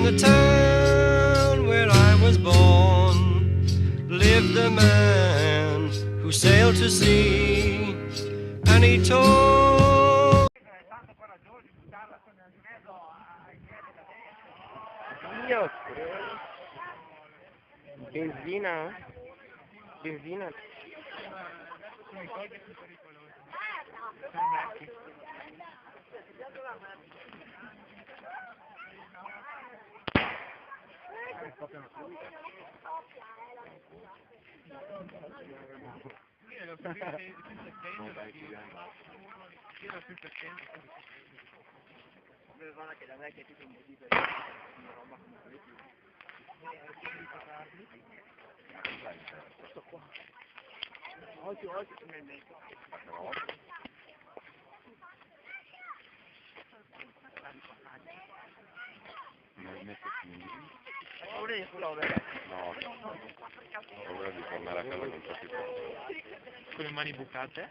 In the town where I was born lived a man who sailed to sea, and he told Io benzina? Benzina? No, paura di tornare a casa con troppi soldi. Con le mani bucate?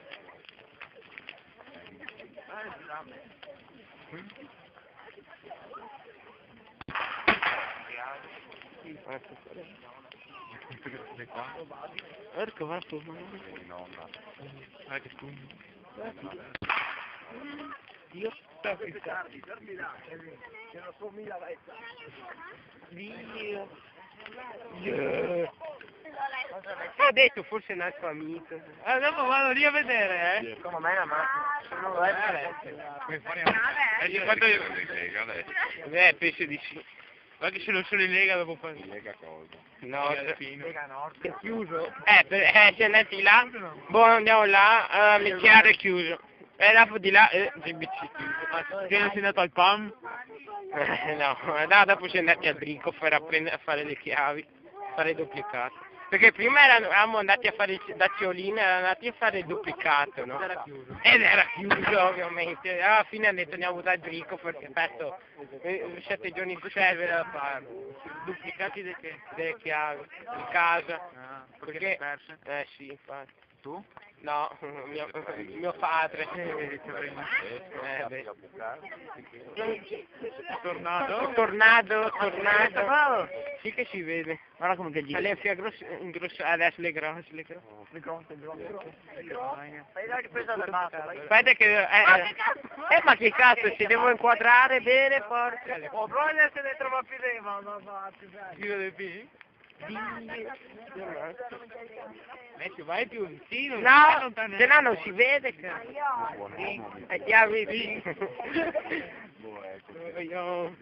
Ecco, va tu, ma Nonna. Guarda che tu. io sto ho detto forse è un altro amico. Dopo vado lì a vedere, eh? Come me la macchina, non lo è. Puoi fare quanto Penso di sì. guarda che se lo sono in Lega dopo fare. Lega cosa? No, Lega Nord. è chiuso. Si è andati là. Boh, andiamo là, il chiaro è chiuso. E dopo di là, GBC chiuso. Che non sei andato al PAM? No, dopo si è andati al Bricofer a fare le chiavi, fare i duplicati. Perché prima eravamo andati a fare da Ciolina, eravamo andati a fare il duplicato, no? Ed era chiuso ovviamente. Alla fine hanno detto andiamo dal Bricofer, perché adesso 7 giorni serve da fare. Duplicati delle chiavi, di casa. Ah, Perché? perse? Sì, infatti. Tu? No, mio padre. Beh. Tornato? Tornado. Sì che si vede. Guarda come che gira. Le fia grosse, adesso le grosse. Aspetta che... ma che cazzo, ci devo inquadrare bene, forza. Probabilmente se ne trova più leva, Filo del P? Metti, vai più vicino. No, se no non si vede. Chiavi. Boh, ecco. Io...